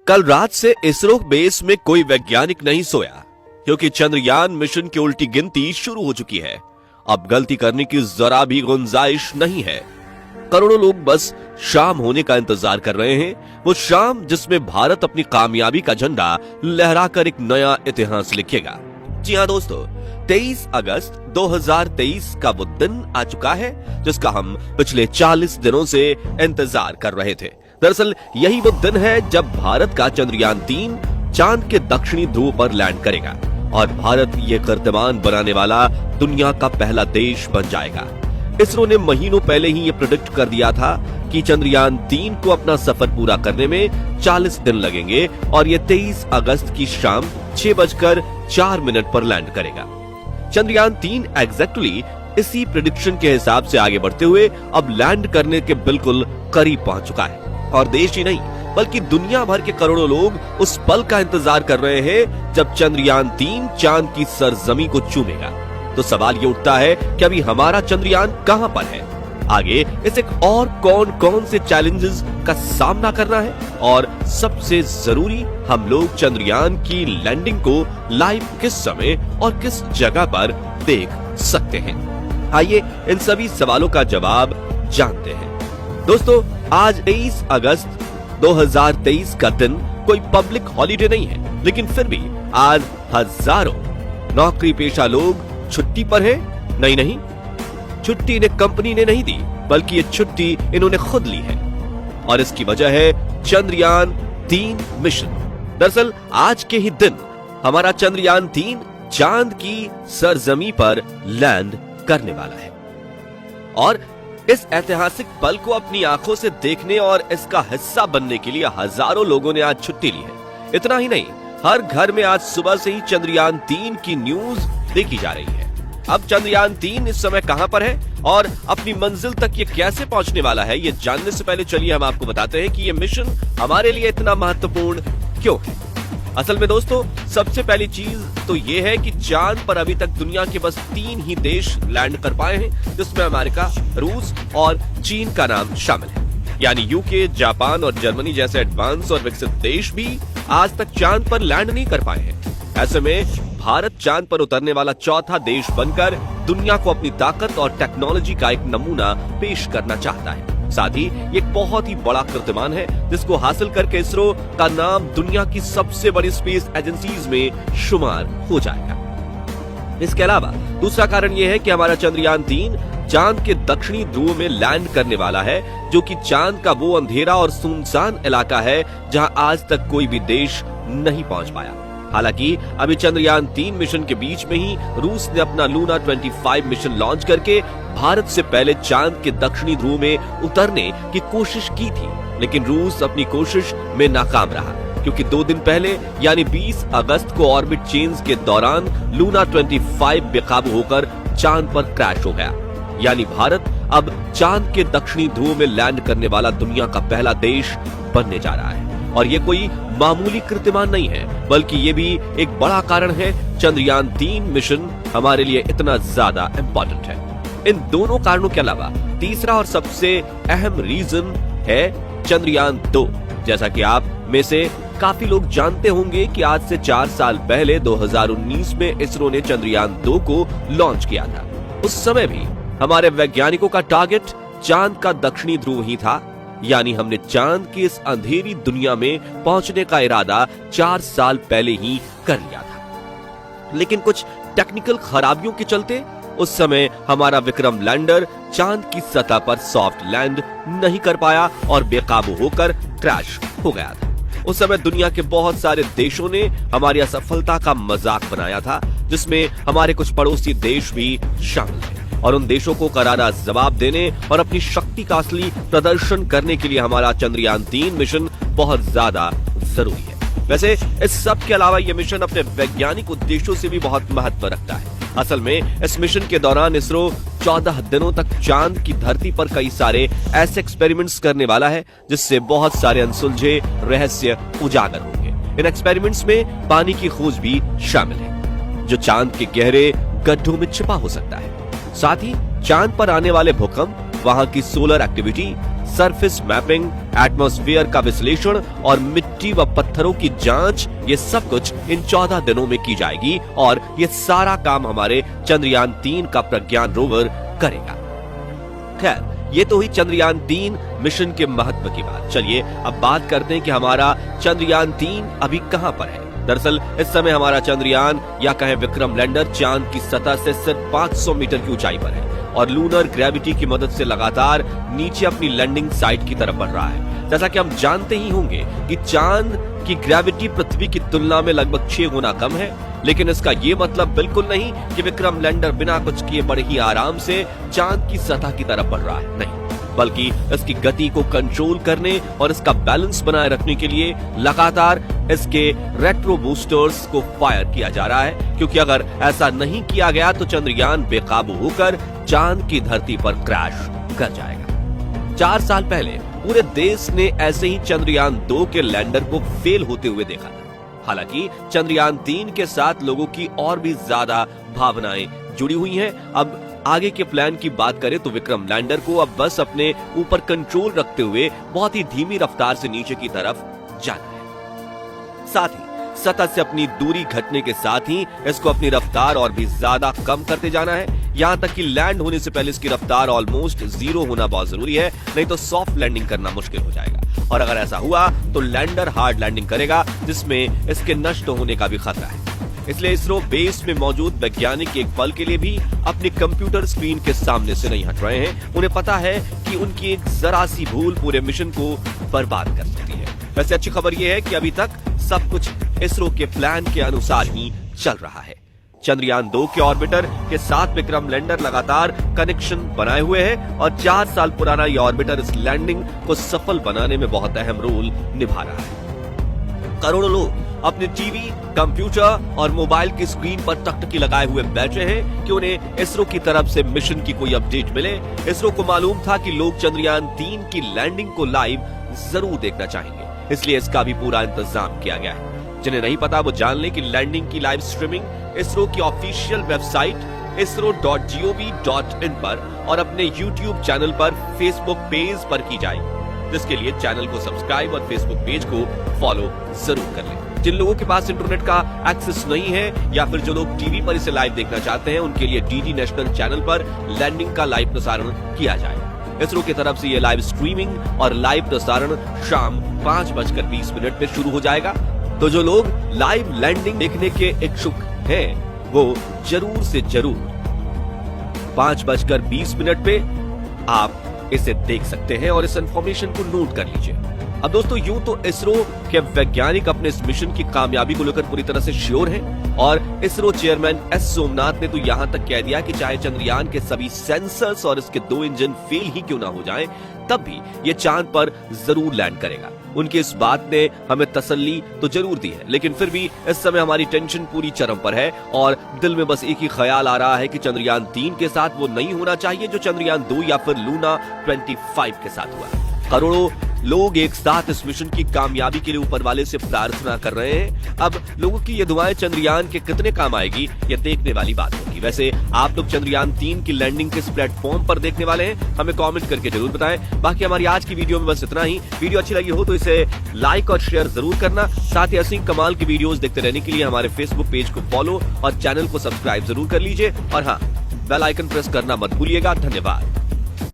कल रात से इसरो बेस में कोई वैज्ञानिक नहीं सोया, क्योंकि चंद्रयान मिशन की उल्टी गिनती शुरू हो चुकी है। अब गलती करने की जरा भी गुंजाइश नहीं है। करोड़ों लोग बस शाम होने का इंतजार कर रहे हैं, वो शाम जिसमें भारत अपनी कामयाबी का झंडा लहराकर एक नया इतिहास लिखेगा। जी हां दोस्तों, 23 अगस्त 2023 का वो दिन आ चुका है जिसका हम पिछले 40 दिनों से इंतजार कर रहे थे। दरअसल यही वो दिन है जब भारत का चंद्रयान 3 चांद के दक्षिणी ध्रुव पर लैंड करेगा और भारत ये कीर्तिमान बनाने वाला दुनिया का पहला देश बन जाएगा। इसरो ने महीनों पहले ही ये प्रेडिक्ट कर दिया था कि चंद्रयान 3 को अपना सफर पूरा करने में 40 दिन लगेंगे और ये 23 अगस्त की शाम 6:04 पर लैंड करेगा। चंद्रयान 3 एग्जैक्टली इसी प्रेडिक्शन के हिसाब से आगे बढ़ते हुए अब लैंड करने के बिल्कुल करीब पहुंच चुका है और देश ही नहीं बल्कि दुनिया भर के करोड़ों लोग उस पल का इंतजार कर रहे हैं जब चंद्रयान 3 चांद की सरजमी को चूमेगा। तो सवाल ये उठता है कि अभी हमारा चंद्रयान कहां पर है, आगे इसे और कौन कौन से चैलेंजेस का सामना करना है और सबसे जरूरी हम लोग चंद्रयान की लैंडिंग को लाइव किस समय और किस जगह पर देख सकते हैं। आइए इन सभी सवालों का जवाब जानते हैं। दोस्तों, आज 23 अगस्त 2023 का दिन कोई पब्लिक हॉलिडे नहीं है, लेकिन फिर भी आज हजारों नौकरी पेशा लोग छुट्टी पर हैं। नहीं, छुट्टी इन्हें कंपनी ने नहीं दी, बल्कि ये छुट्टी इन्होंने खुद ली है और इसकी वजह है चंद्रयान 3 मिशन। दरअसल आज के ही दिन हमारा चंद्रयान 3 चांद की सरजमी पर लैंड करने वाला है और इस ऐतिहासिक पल को अपनी आंखों से देखने और इसका हिस्सा बनने के लिए हजारों लोगों ने आज छुट्टी ली है। इतना ही नहीं, हर घर में आज सुबह से ही चंद्रयान 3 की न्यूज देखी जा रही है। अब चंद्रयान 3 इस समय कहां पर है और अपनी मंजिल तक ये कैसे पहुंचने वाला है, ये जानने से पहले चलिए हम आपको बताते हैं कि ये मिशन हमारे लिए इतना महत्वपूर्ण क्यों है। असल में दोस्तों, सबसे पहली चीज तो ये है कि चांद पर अभी तक दुनिया के बस 3 ही देश लैंड कर पाए हैं, जिसमें अमेरिका, रूस और चीन का नाम शामिल है। यानी यूके, जापान और जर्मनी जैसे एडवांस और विकसित देश भी आज तक चांद पर लैंड नहीं कर पाए हैं। ऐसे में भारत चांद पर उतरने वाला चौथा देश बनकर दुनिया को अपनी ताकत और टेक्नोलॉजी का एक नमूना पेश करना चाहता है। साथ ही एक बहुत ही बड़ा कीर्तिमान है जिसको हासिल करके इसरो का नाम दुनिया की सबसे बड़ी स्पेस एजेंसीज में शुमार हो जाएगा। इसके अलावा दूसरा कारण यह है कि हमारा चंद्रयान 3 चांद के दक्षिणी ध्रुव में लैंड करने वाला है, जो कि चांद का वो अंधेरा और सुनसान इलाका है जहां आज तक कोई भी देश नहीं पहुंच पाया। हालांकि अभी चंद्रयान 3 मिशन के बीच में ही रूस ने अपना लूना 25 मिशन लॉन्च करके भारत से पहले चांद के दक्षिणी ध्रुव में उतरने की कोशिश की थी, लेकिन रूस अपनी कोशिश में नाकाम रहा क्योंकि 2 दिन पहले यानी 20 अगस्त को ऑर्बिट चेंज के दौरान लूना 25 बेकाबू होकर चांद पर क्रैश हो गया। यानी भारत अब चांद के दक्षिणी ध्रुव में लैंड करने वाला दुनिया का पहला देश बनने जा रहा है और ये कोई मामूली कीर्तिमान नहीं है, बल्कि ये भी एक बड़ा कारण है चंद्रयान 3 मिशन हमारे लिए इतना ज्यादा इंपॉर्टेंट है। इन दोनों कारणों के अलावा तीसरा और सबसे अहम रीजन है चंद्रयान 2। जैसा कि आप में से काफी लोग जानते होंगे कि आज से 4 साल पहले 2019 में इसरो ने चंद्रयान 2 को लॉन्च किया था। उस समय भी हमारे वैज्ञानिकों का टारगेट चांद का दक्षिणी ध्रुव ही था, यानी हमने चांद की इस अंधेरी दुनिया में पहुंचने का इरादा 4 साल पहले ही कर लिया था। लेकिन कुछ टेक्निकल खराबियों के चलते उस समय हमारा विक्रम लैंडर चांद की सतह पर सॉफ्ट लैंड नहीं कर पाया और बेकाबू होकर क्रैश हो गया था। उस समय दुनिया के बहुत सारे देशों ने हमारी असफलता का मजाक बनाया था, जिसमें हमारे कुछ पड़ोसी देश भी शामिल थे और उन देशों को करारा जवाब देने और अपनी शक्ति का असली प्रदर्शन करने के लिए हमारा चंद्रयान 3 मिशन बहुत ज्यादा जरूरी है। वैसे इस सब के अलावा यह मिशन अपने वैज्ञानिक उद्देश्यों से भी बहुत महत्व रखता है। असल में इस मिशन के दौरान इसरो 14 दिनों तक चांद की धरती पर कई सारे ऐसे एक्सपेरिमेंट्स करने वाला है जिससे बहुत सारे अनसुलझे रहस्य उजागर होंगे। इन एक्सपेरिमेंट्स में पानी की खोज भी शामिल है जो चांद के गहरे गड्ढों में छिपा हो सकता है। साथ ही चांद पर आने वाले भूकंप, वहां की solar activity, surface mapping, atmosphere का विश्लेषण और मिट्टी व पत्थरों की जांच, ये सब कुछ इन 14 दिनों में की जाएगी और ये सारा काम हमारे चंद्रयान 3 का प्रज्ञान रोवर करेगा। खैर, ये तो हुई चंद्रयान 3 मिशन के महत्व की बात। चलिए अब बात करते हैं कि हमारा चंद्रयान 3 अभी कहां पर है। दरअसल इस समय हमारा चंद्रयान या कहें विक्रम लैंडर चांद की सतह से सिर्फ 500 मीटर की ऊंचाई पर है और लूनर ग्रेविटी की मदद से लगातार नीचे अपनी लैंडिंग साइट की तरफ बढ़ रहा है। जैसा कि हम जानते ही होंगे कि चांद की ग्रेविटी पृथ्वी की तुलना में लगभग 6 गुना कम है, लेकिन इसका ये मतलब बिल्कुल नहीं कि विक्रम लैंडर बिना कुछ किए बड़े ही आराम से चांद की सतह की तरफ बढ़ रहा है। नहीं, बल्कि इसकी गति को कंट्रोल करने और इसका बैलेंस बनाए रखने के लिए लगातार इसके रेट्रो बूस्टर्स को फायर किया जा रहा है, क्योंकि अगर ऐसा नहीं किया गया तो चंद्रयान बेकाबू होकर चांद की धरती पर क्रैश कर जाएगा। 4 साल पहले पूरे देश ने ऐसे ही चंद्रयान 2 के लैंडर को फेल होते हुए देखा था। हालांकि चंद्रयान 3 के साथ लोगों की और भी ज्यादा भावनाएं जुड़ी हुई हैं। अब आगे के प्लान की बात करें तो विक्रम लैंडर को अब बस अपने ऊपर कंट्रोल रखते हुए बहुत ही धीमी रफ्तार से नीचे की तरफ जाना है। साथ ही सतह से अपनी दूरी घटने के साथ ही इसको अपनी रफ्तार और भी ज्यादा कम करते जाना है, यहां तक कि लैंड होने से पहले इसकी रफ्तार ऑलमोस्ट 0 होना बहुत जरूरी है, नहीं तो सॉफ्ट लैंडिंग करना मुश्किल हो जाएगा। और अगर ऐसा हुआ तो लैंडर हार्ड लैंडिंग करेगा, जिसमें इसके नष्ट होने का भी खतरा है। इसलिए इसरो बेस में मौजूद वैज्ञानिक एक पल के लिए भी अपनी कंप्यूटर स्क्रीन के सामने से नहीं हट रहे हैं। उन्हें पता है कि उनकी एक जरा सी भूल पूरे मिशन को बर्बाद कर सकती है। वैसे अच्छी खबर यह है कि अभी तक सब कुछ इसरो के प्लान के अनुसार ही चल रहा है। चंद्रयान 2 के ऑर्बिटर के साथ विक्रम लैंडर लगातार कनेक्शन बनाए हुए हैं और 4 साल पुराना यह ऑर्बिटर इस लैंडिंग को सफल बनाने में बहुत अहम रोल निभा रहा है। करोड़ों लोग अपने टीवी, कंप्यूटर और मोबाइल की स्क्रीन पर टकटकी लगाए हुए बैठे हैं कि उन्हें इसरो की तरफ से मिशन की कोई अपडेट मिले। इसरो को मालूम था कि लोग चंद्रयान 3 की लैंडिंग को लाइव जरूर देखना चाहेंगे, इसलिए इसका भी पूरा इंतजाम किया गया है। जिन्हें नहीं पता वो जान लें कि लैंडिंग की लाइव स्ट्रीमिंग इसरो की ऑफिशियल वेबसाइट isro.gov.in पर और अपने YouTube चैनल पर, फेसबुक पेज पर की जाएगी, जिसके लिए चैनल को सब्सक्राइब और फेसबुक पेज को फॉलो जरूर कर लें। जिन लोगों के पास इंटरनेट का एक्सेस नहीं है या फिर जो लोग टीवी पर इसे लाइव देखना चाहते हैं, उनके लिए डीडी नेशनल चैनल पर लैंडिंग का लाइव प्रसारण किया जाए। इसरो की तरफ से यह लाइव स्ट्रीमिंग और लाइव प्रसारण शाम 5:20 पे शुरू हो जाएगा। तो जो लोग लाइव लैंडिंग देखने के इच्छुक हैं, वो जरूर से जरूर 5:20 पे आप इसे देख सकते हैं और इस इंफॉर्मेशन को नोट कर लीजिए। अब दोस्तों, यूं तो इसरो के वैज्ञानिक अपने इस मिशन की कामयाबी को लेकर पूरी तरह से श्योर हैं और इसरो चेयरमैन एस सोमनाथ ने तो यहां तक कह दिया कि चाहे चंद्रयान के सभी सेंसर्स और इसके 2 इंजन फेल ही क्यों ना हो जाएं, तब भी ये चांद पर जरूर लैंड करेगा। उनकी इस बात ने हमें तसल्ली तो जरूर दी है, लेकिन फिर भी इस समय हमारी टेंशन पूरी चरम पर है और दिल में बस एक ही ख्याल आ रहा है कि चंद्रयान 3 के साथ वो नहीं होना चाहिए जो चंद्रयान 2 या फिर लूना 25 के साथ हुआ। करोड़ों लोग एक साथ इस मिशन की कामयाबी के लिए ऊपर वाले से प्रार्थना कर रहे हैं। अब लोगों की ये दुआएं चंद्रयान के कितने काम आएगी, ये देखने वाली बात होगी। वैसे आप लोग चंद्रयान 3 की लैंडिंग किस प्लेटफॉर्म पर देखने वाले हैं, हमें कमेंट करके जरूर बताएं। बाकी हमारी आज की वीडियो में बस इतना ही। वीडियो अच्छी लगी हो तो इसे लाइक और शेयर जरूर करना। साथ ही ऐसी कमाल की वीडियोस देखते रहने के लिए हमारे फेसबुक पेज को फॉलो और चैनल को सब्सक्राइब जरूर कर लीजिए। और हाँ, बेल आइकन प्रेस करना मत भूलिएगा। धन्यवाद।